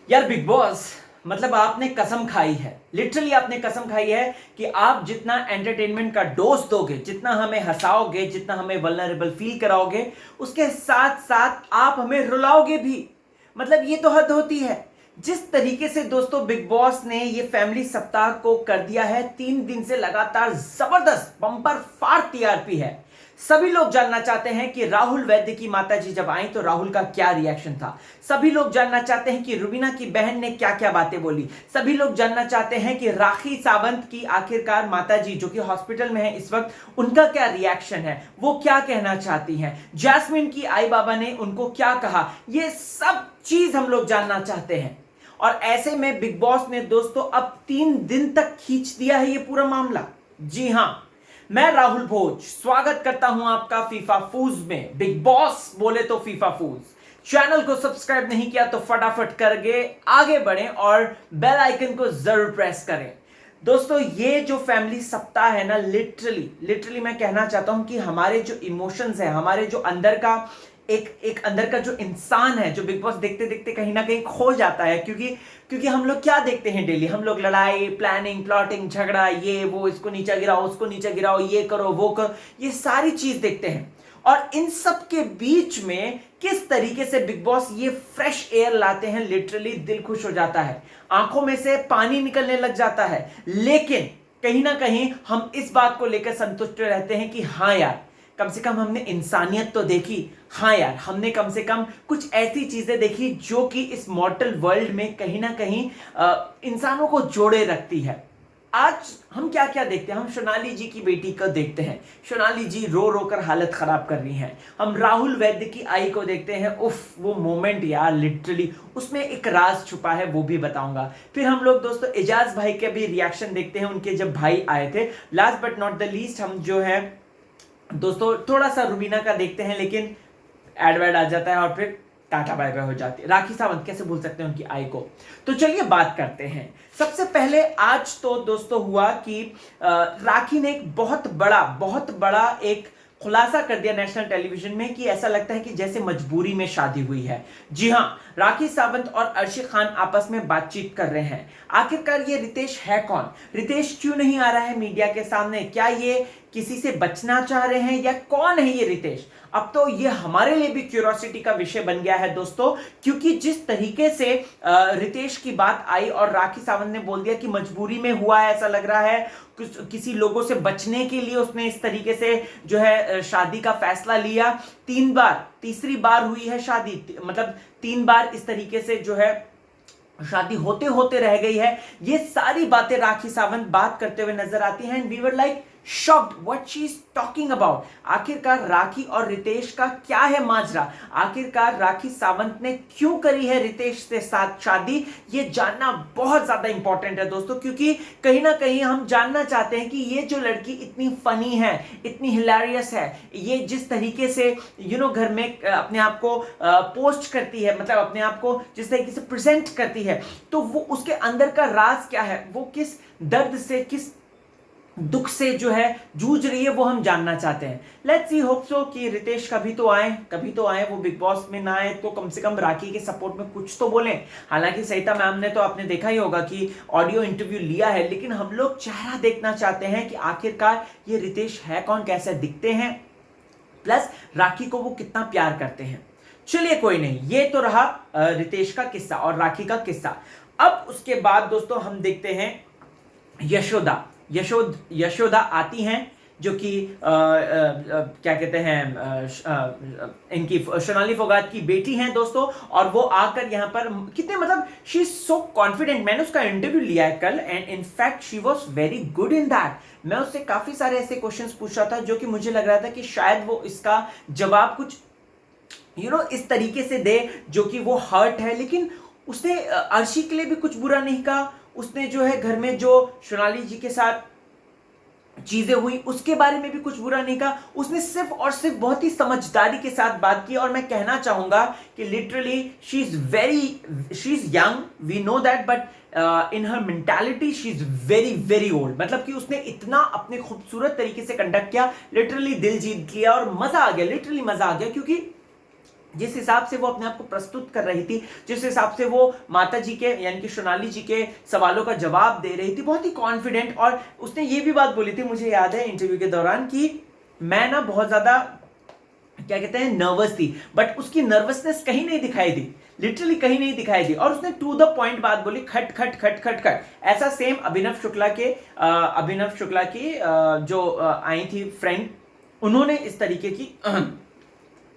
यार big boss, मतलब आपने कसम खाई है, लिटरली आपने कसम खाई है कि आप जितना एंटरटेनमेंट का डोज दोगे, जितना हमें हंसाओगे, जितना हमें वल्नरेबल फील कराओगे, उसके साथ साथ आप हमें रुलाओगे भी। मतलब ये तो हद होती है। जिस तरीके से दोस्तों बिग बॉस ने ये फैमिली सप्ताह को कर दिया है, 3 दिन से लगातार जबरदस्त बम्पर फाड़ टीआरपी है। सभी लोग जानना चाहते हैं कि राहुल वैद्य की माताजी जब आई तो राहुल का क्या रिएक्शन था। सभी लोग जानना चाहते हैं कि रुबीना की बहन ने क्या क्या बातें बोली। सभी लोग जानना चाहते हैं कि राखी सावंत की आखिरकार माताजी जो कि हॉस्पिटल में है इस वक्त, उनका क्या रिएक्शन है, वो क्या कहना चाहती हैं। जैस्मिन की आई बाबा ने उनको क्या कहा, ये सब चीज हम लोग जानना चाहते हैं। और ऐसे में बिग बॉस ने दोस्तों अब 3 दिन तक खींच दिया है ये पूरा मामला। जी हां, मैं राहुल भोज स्वागत करता हूं आपका फीफा फूज में। बिग बॉस बोले तो फीफा फूज। चैनल को सब्सक्राइब नहीं किया तो फटाफट करके आगे बढ़ें और बेल आइकन को जरूर प्रेस करें। दोस्तों ये जो फैमिली सप्ताह है ना, लिटरली लिटरली मैं कहना चाहता हूं कि हमारे जो इमोशंस है, हमारे जो अंदर का एक अंदर का जो इंसान है, जो बिग बॉस देखते देखते कहीं ना कहीं खो जाता है। क्योंकि क्योंकि हम लोग क्या देखते हैं डेली, हम लोग लड़ाई, प्लानिंग, प्लॉटिंग, झगड़ा, ये वो, इसको नीचे गिराओ, उसको नीचे गिराओ, ये करो वो करो, ये सारी चीज देखते हैं। और इन सब के बीच में किस तरीके से बिग बॉस ये फ्रेश एयर लाते हैं, लिटरली दिल खुश हो जाता है, आंखों में से पानी निकलने लग जाता है। लेकिन कहीं ना कहीं हम इस बात को लेकर संतुष्ट रहते हैं कि हाँ यार, कम से कम हमने इंसानियत तो देखी। हाँ यार, हमने कम से कम कुछ ऐसी चीजें देखी जो कि इस मॉर्टल वर्ल्ड में कहीं ना कहीं इंसानों को जोड़े रखती है। आज हम क्या क्या देखते हैं, हम सोनाली जी की बेटी को देखते हैं, सोनाली जी रो रो कर हालत खराब कर रही हैं। हम राहुल वैद्य की आई को देखते हैं, उफ वो मोमेंट यार, लिटरली उसमें एक राज छुपा है, वो भी बताऊंगा। फिर हम लोग दोस्तों एजाज भाई के भी रिएक्शन देखते हैं, उनके जब भाई आए थे। Last but not the least हम जो है दोस्तों थोड़ा सा रुबीना का देखते हैं, लेकिन एडवर्ड आ जाता है और फिर टाटा बाय बाय हो जाती है। राखी सावंत कैसे भूल सकते हैं उनकी आई को। तो चलिए बात करते हैं। सबसे पहले आज तो दोस्तों हुआ कि राखी ने एक बहुत बड़ा एक खुलासा कर दिया नेशनल टेलीविजन में कि ऐसा लगता है कि जैसे मजबूरी में शादी हुई है। जी हां, राखी सावंत और अर्शी खान आपस में बातचीत कर रहे हैं। आखिरकार ये रितेश है कौन, रितेश क्यों नहीं आ रहा है मीडिया के सामने, क्या ये किसी से बचना चाह रहे हैं या कौन है ये रितेश। अब तो ये हमारे लिए भी क्यूरियोसिटी का विषय बन गया है दोस्तों, क्योंकि जिस तरीके से रितेश की बात आई और राखी सावंत ने बोल दिया कि मजबूरी में हुआ है, ऐसा लग रहा है किसी लोगों से बचने के लिए उसने इस तरीके से जो है शादी का फैसला लिया। 3 बार, तीसरी बार हुई है शादी, मतलब 3 बार इस तरीके से जो है शादी होते होते रह गई है। ये सारी बातें राखी सावंत बात करते हुए नजर आती हैं and we were like shocked what she is talking about. आखिरकार राखी और रितेश का क्या है माजरा, आखिरकार राखी सावंत ने क्यों करी है रितेश से साथ शादी, ये जानना बहुत ज्यादा इंपॉर्टेंट है दोस्तों। क्योंकि कहीं ना कहीं हम जानना चाहते हैं कि ये जो लड़की इतनी फनी है, इतनी हिलेरियस है, ये जिस तरीके से घर में अपने आप को पोस्ट करती है, मतलब अपने आप को जिस तरीके से प्रेजेंट करती है, तो वो उसके अंदर का राज क्या है, वो किस दर्द से, किस दुख से जो है जूझ रही है, वो हम जानना चाहते हैं। लेट्स सी, होप सो कि रितेश कभी तो आए, वो बिग बॉस में ना आए तो कम से कम राखी के सपोर्ट में कुछ तो बोलें। हालांकि सरिता मैम ने तो आपने देखा ही होगा कि ऑडियो इंटरव्यू लिया है, लेकिन हम लोग चेहरा देखना चाहते हैं कि आखिरकार ये रितेश है कौन, कैसे दिखते हैं, प्लस राखी को वो कितना प्यार करते हैं। चलिए कोई नहीं, ये तो रहा रितेश का किस्सा और राखी का किस्सा। अब उसके बाद दोस्तों हम देखते हैं यशोदा आती हैं, जो कि क्या कहते हैं, इनकी सोनाली फोगाट की बेटी हैं दोस्तों। और वो आकर यहाँ पर कितने, मतलब शी इज सो कॉन्फिडेंट। मैंने उसका इंटरव्यू लिया है कल and in fact she was very good in that. मैं उससे काफी सारे ऐसे क्वेश्चंस पूछ रहा था जो कि मुझे लग रहा था कि शायद वो इसका जवाब कुछ इस तरीके से दे जो कि वो हर्ट है, लेकिन उसने अर्शी के लिए भी कुछ बुरा नहीं कहा। उसने जो है घर में जो सोनाली जी के साथ चीजें हुई उसके बारे में भी कुछ बुरा नहीं कहा। उसने सिर्फ और सिर्फ बहुत ही समझदारी के साथ बात की। और मैं कहना चाहूंगा कि literally she is young, we know that, but in her mentality she is very very old. मतलब कि उसने इतना अपने खूबसूरत तरीके से कंडक्ट किया, लिटरली दिल जीत लिया और मजा आ गया, लिटरली मजा आ गया। क्योंकि जिस हिसाब से वो अपने आप को प्रस्तुत कर रही थी, जिस हिसाब से वो माता जी के यानी कि सोनाली जी के सवालों का जवाब दे रही थी, बहुत ही कॉन्फिडेंट। और उसने ये भी बात बोली थी, मुझे याद है इंटरव्यू के दौरान, कि मैं ना बहुत ज्यादा क्या कहते हैं नर्वस थी, बट उसकी नर्वसनेस कहीं नहीं दिखाई दी, लिटरली कहीं नहीं दिखाई दी। और उसने टू द पॉइंट बात बोली, खट खट खट खट खट। ऐसा सेम अभिनव शुक्ला की जो आई थी फ्रेंड, उन्होंने इस तरीके की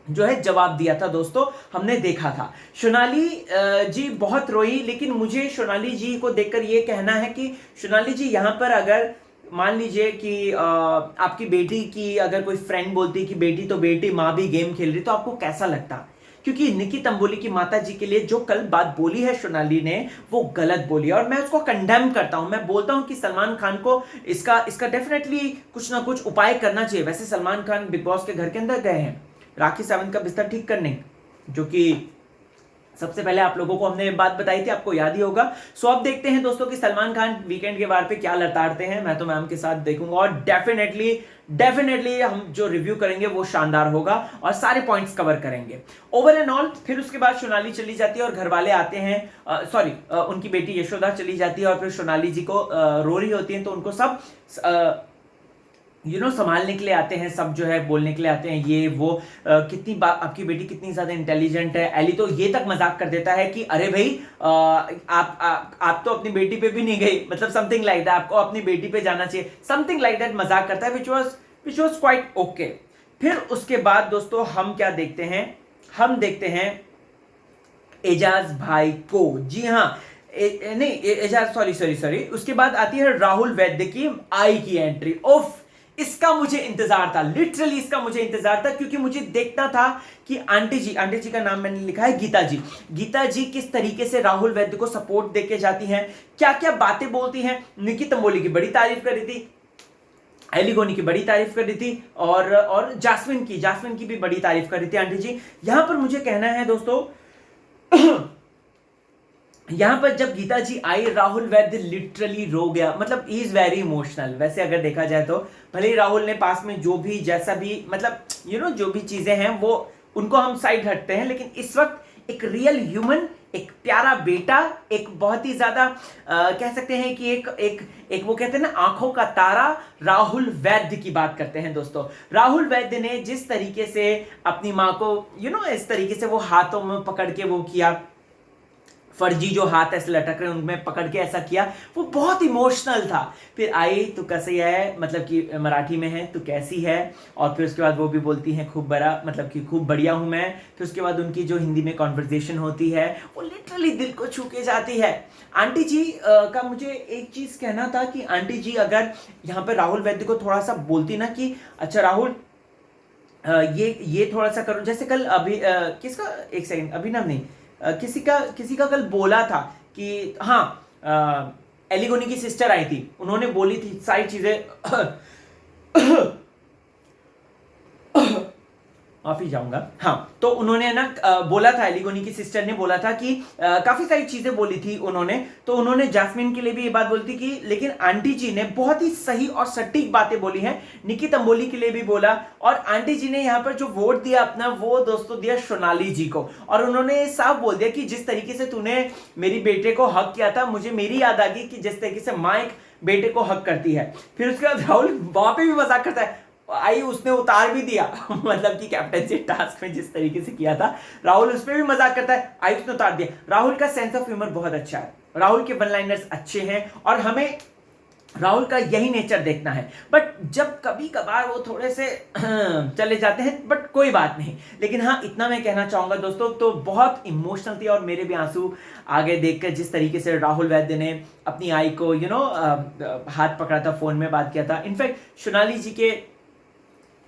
जो है जवाब दिया था दोस्तों, हमने देखा था। सोनाली जी बहुत रोई, लेकिन मुझे सोनाली जी को देखकर ये कहना है कि सोनाली जी यहाँ पर अगर मान लीजिए कि आपकी बेटी की अगर कोई फ्रेंड बोलती कि बेटी तो बेटी, माँ भी गेम खेल रही, तो आपको कैसा लगता? क्योंकि निकी तंबोली की माता जी के लिए जो कल बात बोली है सोनाली ने, वो गलत बोली है और मैं उसको कंडेम करता हूं। मैं बोलता हूं कि सलमान खान को इसका डेफिनेटली कुछ ना कुछ उपाय करना चाहिए। वैसे सलमान खान बिग बॉस के घर के अंदर गए हैं राखी सावंत का बिस्तर ठीक करने, जो कि सबसे पहले आप लोगों को हमने बात बताई थी, आपको याद ही होगा। सो अब देखते हैं दोस्तों कि सलमान खान वीकेंड के वार पे क्या लताड़ते हैं। मैं तो मैम के साथ देखूंगा और डेफिनेटली हम जो रिव्यू करेंगे वो शानदार होगा और सारे पॉइंट्स कवर करेंगे ओवर एंड ऑल। फिर उसके बाद सोनाली चली जाती है और घर वाले आते हैं, उनकी बेटी यशोदा चली जाती है और फिर सोनाली जी को रो रही होती है, तो उनको सब संभालने के लिए आते हैं, सब जो है बोलने के लिए आते हैं, ये वो कितनी बात आपकी बेटी कितनी ज्यादा इंटेलिजेंट है। एली तो ये तक मजाक कर देता है कि अरे भाई आप तो अपनी बेटी पे भी नहीं गई, मतलब समथिंग लाइक दैट, आपको अपनी बेटी पे जाना चाहिए, समथिंग लाइक दैट मजाक करता है, विच वाज क्वाइट ओके। फिर उसके बाद दोस्तों हम क्या देखते हैं, हम देखते हैं एजाज भाई को। जी हाँ, नहीं एजाज, सॉरी, उसके बाद आती है राहुल वैद्य की आई की एंट्री। ओफ, इसका मुझे इंतजार था, लिटरली इसका मुझे इंतजार था, क्योंकि मुझे देखना था कि आंटी जी का नाम मैंने लिखा है गीता जी किस तरीके से राहुल वैद्य को सपोर्ट देके जाती हैं, क्या क्या बातें बोलती हैं। निकी तंबोली की बड़ी तारीफ कर रही थी, एलिगोनी की बड़ी तारीफ कर रही थी, और जास्मिन की भी बड़ी तारीफ कर रही थी आंटी जी। यहां पर मुझे कहना है दोस्तों यहां पर जब गीता जी आई, राहुल वैद्य लिटरली रो गया, मतलब ही इज वेरी इमोशनल। वैसे अगर देखा जाए तो भले ही राहुल ने पास में जो भी जैसा भी मतलब जो भी चीजें हैं वो उनको हम साइड हटते हैं, लेकिन इस वक्त एक रियल ह्यूमन, एक प्यारा बेटा, एक बहुत ही ज्यादा कह सकते हैं कि एक वो कहते हैं ना आंखों का तारा, राहुल वैद्य की बात करते हैं दोस्तों। राहुल वैद्य ने जिस तरीके से अपनी माँ को इस तरीके से वो हाथों में पकड़ के वो किया, फर्जी जो हाथ ऐसे लटक रहे उनमें पकड़ के ऐसा किया, वो बहुत इमोशनल था। फिर आई तो कैसे है, मतलब कि मराठी में है तो कैसी है, और फिर उसके बाद वो भी बोलती हैं खूब बड़ा, मतलब कि खूब बढ़िया हूं मैं। फिर उसके बाद उनकी जो हिंदी में कॉन्वर्जेशन होती है वो लिटरली दिल को छू के जाती है। आंटी जी का मुझे एक चीज कहना था कि आंटी जी अगर यहाँ पर राहुल वैद्य को थोड़ा सा बोलती ना कि अच्छा राहुल ये थोड़ा सा करो, जैसे कल अभी किसका, एक सेकंड, अभिनव नहीं, किसी का कल बोला था कि हाँ एलिगोनी की सिस्टर आई थी, उन्होंने बोली थी सारी चीजें माफी जाऊंगा, हाँ, तो उन्होंने ना बोला था, एलिगोनी की सिस्टर ने बोला था कि काफी सारी चीजें बोली थी उन्होंने, तो उन्होंने जास्मिन के लिए भी ये बात बोली थी कि, लेकिन आंटी जी ने बहुत ही सही और सटीक बातें बोली हैं, निकी तंबोली के लिए भी बोला। और आंटी जी ने यहाँ पर जो वोट दिया अपना, वो दोस्तों दिया सोनाली जी को, और उन्होंने साफ बोल दिया कि जिस तरीके से तूने मेरी बेटे को हक किया था, मुझे मेरी याद आ गई कि जिस तरीके से माँ एक बेटे को हक करती है। फिर उसके बाद राहुल वहां पे भी मजाक करता है, आई उसने उतार भी दिया मतलब कि कैप्टनसी टास्क में जिस तरीके से किया था राहुल, उस पर भी मजाक करता है, आई उसने उतार दिया। राहुल का सेंस ऑफ ह्यूमर बहुत अच्छा है, राहुल के वन लाइनर्स अच्छे हैं और हमें राहुल का यही नेचर देखना है। बट जब कभी कभार वो थोड़े से चले जाते हैं, बट कोई बात नहीं। लेकिन हाँ, इतना मैं कहना चाहूंगा दोस्तों, तो बहुत इमोशनल थी और मेरे भी आंसू आगे देखकर, जिस तरीके से राहुल वैद्य ने अपनी आई को हाथ पकड़ा था, फोन में बात किया था। इनफैक्ट सोनाली जी के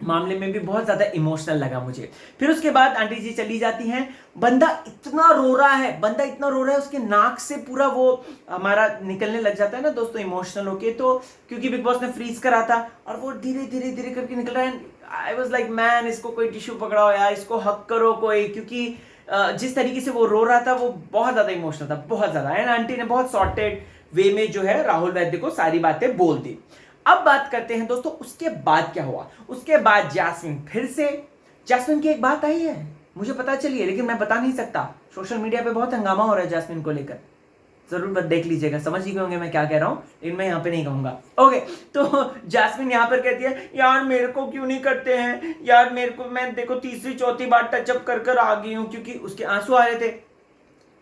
मामले में भी बहुत ज्यादा इमोशनल लगा मुझे। फिर उसके बाद आंटी जी चली जाती हैं, बंदा इतना रो रहा है, उसके नाक से पूरा वो हमारा निकलने लग जाता है ना दोस्तों इमोशनल होके, तो क्योंकि बिग बॉस ने फ्रीज करा था और वो धीरे धीरे करके निकल रहा है। आई वाज लाइक मैन, इसको कोई टिश्यू पकड़ाओ यार, इसको हक करो कोई, क्योंकि जिस तरीके से वो रो रहा था वो बहुत ज्यादा इमोशनल था, बहुत ज्यादा। एंड आंटी ने बहुत सॉर्टेड वे में जो है राहुल वैद्य को सारी बातें बोल दी। अब बात करते हैं दोस्तों उसके बाद क्या हुआ। उसके बाद जास्मिन की एक बात आई है, मुझे पता चली है लेकिन मैं बता नहीं सकता। सोशल मीडिया पे बहुत हंगामा हो रहा है जैस्मिन को लेकर, जरूर बस देख लीजिएगा, समझ ही गए होंगे मैं क्या कह रहा हूँ, लेकिन मैं यहाँ पे नहीं कहूंगा। ओके, तो जैस्मिन यहाँ पर कहती है यार मेरे को क्यों नहीं करते हैं यार, मेरे को, मैं देखो तीसरी चौथी बार टचअप कर कर आ गई हूँ, क्योंकि उसके आंसू आ रहे थे,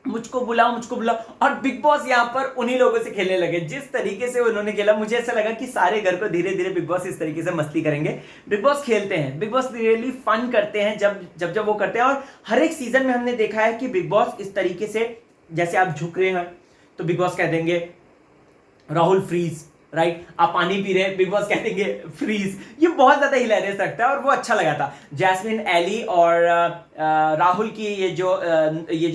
मुझको बुलाओ मुझको बुलाओ। और बिग बॉस यहाँ पर उन्हीं लोगों से खेलने लगे जिस तरीके से उन्होंने खेला। मुझे ऐसा लगा कि सारे घर को धीरे धीरे बिग बॉस इस तरीके से मस्ती करेंगे। बिग बॉस खेलते हैं, बिग बॉस रियली फन करते हैं जब जब जब वो करते हैं। और हर एक सीजन में हमने देखा है कि बिग बॉस इस तरीके से, जैसे आप झुक रहे हैं तो बिग बॉस कह देंगे राहुल फ्रीज, राइट, आप पानी पी रहे हैं, बिग बॉस कह देंगे फ्रीज। ये बहुत ज्यादा हिलेरियस लगता है और वो अच्छा लगा था। जैस्मिन, एली और राहुल की ये जो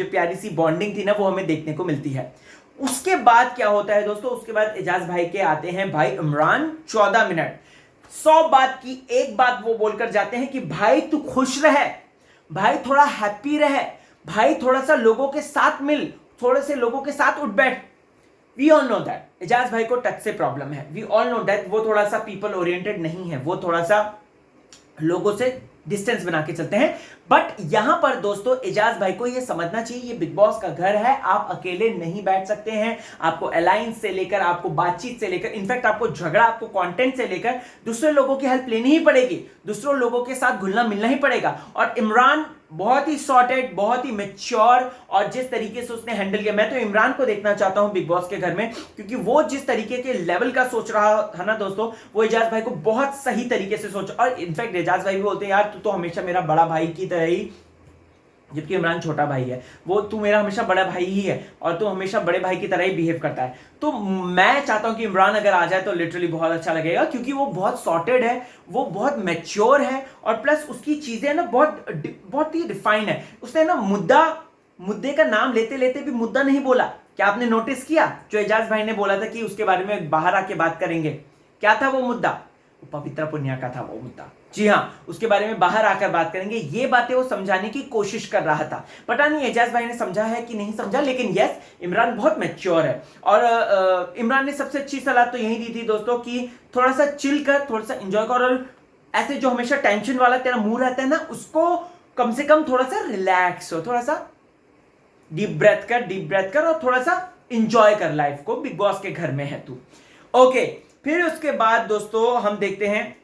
प्यारी सी बॉन्डिंग थी ना, वो हमें देखने को मिलती है। उसके बाद क्या होता है दोस्तों, उसके बाद एजाज भाई के आते हैं भाई इमरान। 14 मिनट 100 बात की एक बात वो बोलकर जाते हैं कि भाई तू खुश रहे, भाई थोड़ा हैप्पी रहे, भाई थोड़ा सा लोगों के साथ मिल, थोड़े से लोगों के साथ उठ बैठ। We all know that Ejaz भाई को टच से प्रॉब्लम है, वी ऑल नो दैट वो थोड़ा सा पीपल ओरिएंटेड नहीं है, वो थोड़ा सा लोगों से डिस्टेंस बना के चलते हैं। बट यहां पर दोस्तों एजाज भाई को ये समझना चाहिए ये बिग बॉस का घर है, आप अकेले नहीं बैठ सकते हैं। आपको अलायंस से लेकर, आपको बातचीत से लेकर, इनफैक्ट आपको झगड़ा, आपको कंटेंट से लेकर दूसरे लोगों की हेल्प लेनी ही पड़ेगी, दूसरों लोगों के साथ घुलना मिलना ही पड़ेगा। और इमरान बहुत ही सॉर्टेड, बहुत ही मैच्योर, और जिस तरीके से उसने हैंडल किया, मैं तो इमरान को देखना चाहता हूं बिग बॉस के घर में, क्योंकि वो जिस तरीके के लेवल का सोच रहा था ना दोस्तों, वो एजाज भाई को बहुत सही तरीके से सोच। और इनफैक्ट एजाज भाई भी बोलते हैं यार तू तो हमेशा मेरा बड़ा भाई की तरह ही, जबकि इमरान छोटा भाई है, वो तू मेरा हमेशा बड़ा भाई ही है और तू हमेशा बड़े भाई की तरह ही बिहेव करता है। तो मैं चाहता हूं कि इमरान अगर आ जाए तो लिटरली बहुत अच्छा लगेगा, क्योंकि वो बहुत सॉर्टेड है, वो बहुत मैच्योर है, और प्लस उसकी चीजें ना बहुत ही रिफाइन है। उसने ना मुद्दे का नाम लेते लेते भी मुद्दा नहीं बोला। क्या आपने नोटिस किया जो एजाज भाई ने बोला था कि उसके बारे में बाहर आके बात करेंगे, क्या था वो मुद्दा? पवित्रा पुनिया का था वो मुद्दा। जी हाँ, उसके बारे में बाहर आकर बात करेंगे। ये बातें वो समझाने की कोशिश कर रहा था, पता नहीं एजाज भाई ने समझा है कि नहीं समझा, लेकिन यस, इमरान बहुत मैच्योर है। और इमरान ने सबसे अच्छी सलाह तो यही दी थी दोस्तों कि थोड़ा सा चिल कर, थोड़ा सा एंजॉय कर, और ऐसे जो हमेशा टेंशन वाला तेरा मुंह रहता है ना, उसको कम से कम थोड़ा सा रिलैक्स हो, थोड़ा सा डीप ब्रेथ कर और थोड़ा सा एंजॉय कर लाइफ को। बिग बॉस के घर में है तू। ओके, फिर उसके बाद दोस्तों हम देखते हैं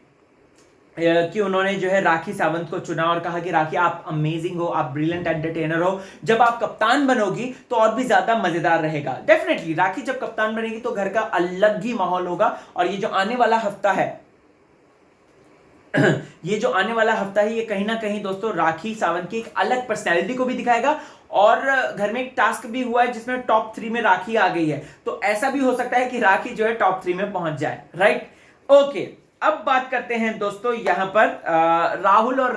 कि उन्होंने जो है राखी सावंत को चुना और कहा कि राखी आप अमेजिंग हो, आप ब्रिलियंट एंटरटेनर हो, जब आप कप्तान बनोगी तो और भी ज्यादा मजेदार रहेगा। डेफिनेटली राखी जब कप्तान बनेगी तो घर का अलग ही माहौल होगा। और ये जो आने वाला हफ्ता है ये कहीं ना कहीं दोस्तों राखी सावंत की एक अलग पर्सनैलिटी को भी दिखाएगा। और घर में एक टास्क भी हुआ है जिसमें टॉप 3 में राखी आ गई है, तो ऐसा भी हो सकता है कि राखी जो है टॉप 3 में पहुंच जाए, राइट। ओके, अब बात करते हैं दोस्तों यहां पर राहुल और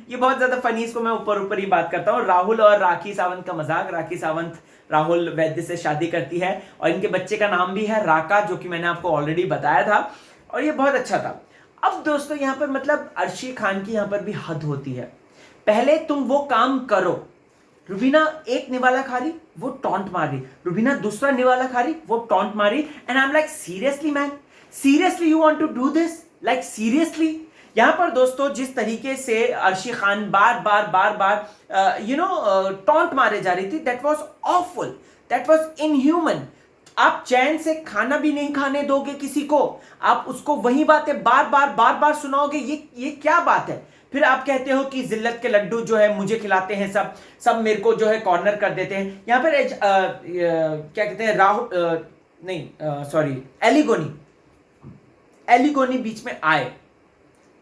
ये बहुत ज्यादा फनी, इसको मैं ऊपर ही बात करता हूं। राहुल और राखी सावंत का मजाक। राखी सावंत राहुल वैद्य से शादी करती है और इनके बच्चे का नाम भी है राका, जो कि मैंने आपको ऑलरेडी बताया था, और ये बहुत अच्छा था। अब दोस्तों यहां पर मतलब अर्शी खान की यहां पर भी हद होती है। पहले तुम वो काम करो, रुबीना एक निवाला खा रही, वो टॉन्ट मार रही, रुबीना दूसरा निवाला खा रही, वो टॉन्ट मार रही, and I am like seriously man, seriously you want to do this, like seriously. यहां पर दोस्तों जिस तरीके से अर्शी खान बार बार टॉन्ट मारे जा रही थी, that was awful, that was inhuman. आप चैन से खाना भी नहीं खाने दोगे किसी को, आप उसको वही बातें बार बार सुनाओगे, ये क्या बात है? फिर आप कहते हो कि जिल्लत के लड्डू जो है मुझे खिलाते हैं, सब मेरे को जो है कॉर्नर कर देते हैं। यहां पर क्या कहते हैं, एलिगोनी बीच में आए।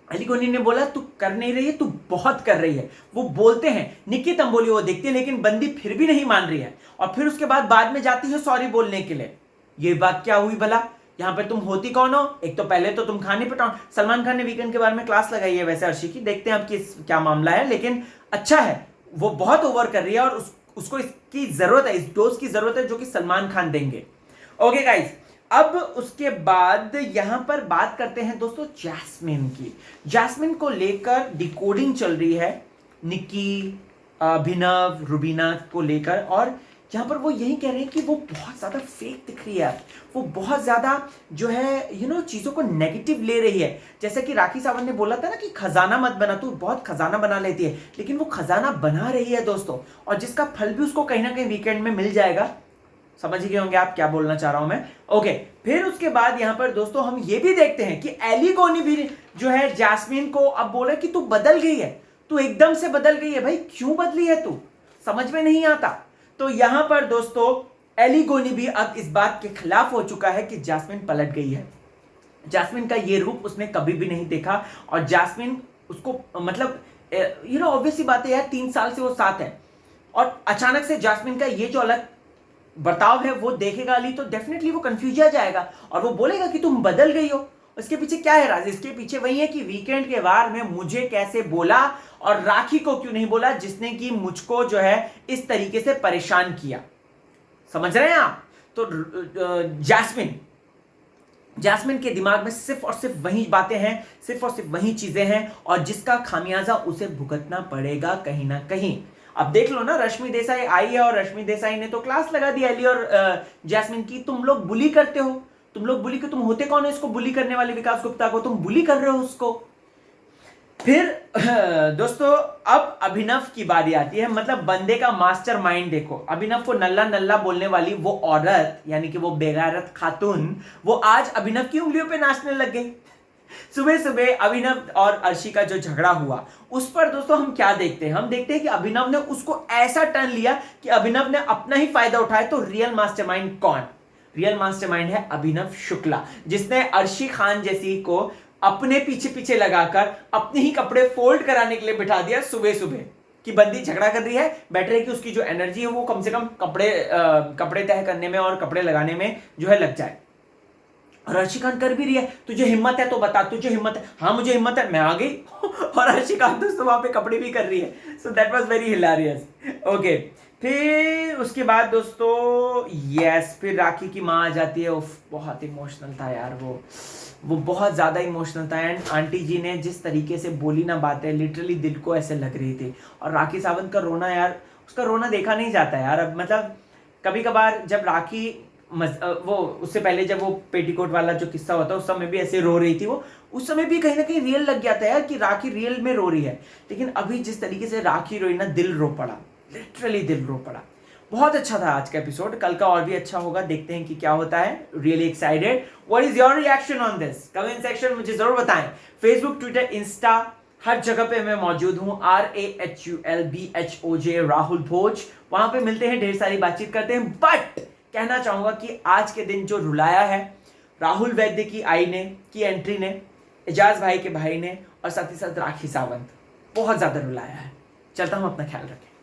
एलिगोनी ने बोला तू कर नहीं रही है, तू बहुत कर रही है। वो बोलते हैं, निक्की तंबोली वो देखती है, लेकिन बंदी फिर भी नहीं मान रही है, और फिर उसके बाद में जाती है सॉरी बोलने के लिए। ये बात क्या हुई भला? यहां पर तुम होती कौन हो? एक तो पहले तो तुम खाने पे सलमान खान ने वीकेंड के बारे में क्लास लगाई है वैसे अर्शी की, देखते हैं अब क्या मामला है, लेकिन अच्छा है, वो बहुत ओवर कर रही है और उसको इसकी जरूरत है, इस डोज की जरूरत है जो कि सलमान खान देंगे। ओके गाइस, अब उसके बाद यहां पर बात करते हैं दोस्तों जैस्मिन की। जैस्मिन को लेकर डिकोडिंग चल रही है निक्की, अभिनव, रुबीना को लेकर, और जहां पर वो यही कह रहे हैं कि वो बहुत ज्यादा फेक दिख रही है, वो बहुत ज्यादा जो है चीजों को नेगेटिव ले रही है। जैसे कि राखी सावंत ने बोला था ना कि खजाना मत बना, तू बहुत खजाना बना लेती है, लेकिन वो खजाना बना रही है दोस्तों, और जिसका फल भी उसको कहीं ना कहीं वीकेंड में मिल जाएगा। समझ गए होंगे आप क्या बोलना चाह रहा हूं मैं। ओके, फिर उसके बाद यहां पर दोस्तों हम ये भी देखते हैं कि एली गोनी भी जो है जैस्मिन को अब बोला कि तू बदल गई है, तू एकदम से बदल गई है। भाई क्यों बदली है तू, समझ में नहीं आता। तो यहां पर दोस्तों एली गोनी भी अब इस बात के खिलाफ हो चुका है कि जैस्मिन पलट गई है। जैस्मिन का ये रूप उसने कभी भी नहीं देखा, और जैस्मिन उसको मतलब ऑब्वियसली बात है यार, 3 साल से वो साथ है, और अचानक से जैस्मिन का ये जो अलग बर्ताव है वो देखेगा अली, तो डेफिनेटली वो कंफ्यूज आ जाएगा और वो बोलेगा कि तुम बदल गई हो। इसके पीछे क्या है राज? इसके पीछे वही है कि वीकेंड के वार में मुझे कैसे बोला और राखी को क्यों नहीं बोला, जिसने कि मुझको जो है इस तरीके से परेशान किया। समझ रहे हैं आप? तो जैस्मिन के दिमाग में सिर्फ और सिर्फ वही बातें हैं, सिर्फ और सिर्फ वही चीजें हैं, और जिसका खामियाजा उसे भुगतना पड़ेगा कहीं ना कहीं। अब देख लो ना, रश्मि देसाई आई है और रश्मि देसाई ने तो क्लास लगा दी एली और जैस्मिन की, तुम लोग बुली करते हो, तुम लोग बुली, तुम होते कौन है इसको बुली करने वाले? विकास गुप्ता को तुम बुली कर रहे हो उसको। फिर दोस्तों अब अभिनव की बारी आती है, मतलब बंदे का मास्टर माइंड देखो। अभिनव को नल्ला नल्ला बोलने वाली वो औरत, यानी कि वो बेगैरत खातून, वो आज अभिनव की उंगलियों पे नाचने लग गई। सुबह सुबह अभिनव और अर्शी का जो झगड़ा हुआ उस पर दोस्तों हम क्या देखते हैं? हम देखते हैं कि अभिनव ने उसको ऐसा टर्न लिया कि अभिनव ने अपना ही फायदा उठाया। तो रियल मास्टरमाइंड कौन? रियल मास्टरमाइंड है अभिनव शुक्ला, जिसने अर्शी खान जैसी को अपने पीछे पीछे लगाकर अपने ही कपड़े फोल्ड कराने के लिए बिठा दिया सुबह सुबह, कि बंदी झगड़ा कर रही है, बेटर है कि उसकी जो एनर्जी है वो कम से कम कपड़े तय करने में और कपड़े लगाने में जो है लग जाए। और अर्शी खान कर भी रही है, तुझे हिम्मत है तो बता, तुझे हिम्मत है? हाँ मुझे हिम्मत है, मैं आ गई। और अर्शी खान दोस्तों वहां पे कपड़े भी कर रही है। So that was very hilarious. Okay, फिर उसके बाद दोस्तों फिर राखी की माँ आ जाती है। उफ, बहुत इमोशनल था यार वो बहुत ज्यादा इमोशनल था। एंड आंटी जी ने जिस तरीके से बोली ना बातें, लिटरली दिल को ऐसे लग रही थी। और राखी सावंत का रोना यार, उसका रोना देखा नहीं जाता यार। अब मतलब कभी कभार जब राखी वो उससे पहले जब वो पेटीकोट वाला जो किस्सा होता है उस समय भी ऐसे रो रही थी वो, उस समय भी कहीं ना कहीं रियल लग गया था यार कि राखी रियल में रो रही है। लेकिन अभी जिस तरीके से राखी रोई ना, दिल रो पड़ा, लिटरली दिल रो पड़ा। बहुत अच्छा था आज का एपिसोड, कल का और भी अच्छा होगा, देखते हैं कि क्या होता है। Really excited. What is your reaction on this? Comment section मुझे जरूर बताएं। फेसबुक, ट्विटर, इंस्टा, हर जगह पे मैं मौजूद हूं। RAHULBHOJ राहुल भोज। वहां पे मिलते हैं, ढेर सारी बातचीत करते हैं। बट कहना चाहूंगा कि आज के दिन जो रुलाया है राहुल वैद्य की एंट्री ने, एजाज भाई के भाई ने, और साथ ही साथ राखी सावंत, बहुत ज्यादा रुलाया है। चलता हूं, अपना ख्याल रखें।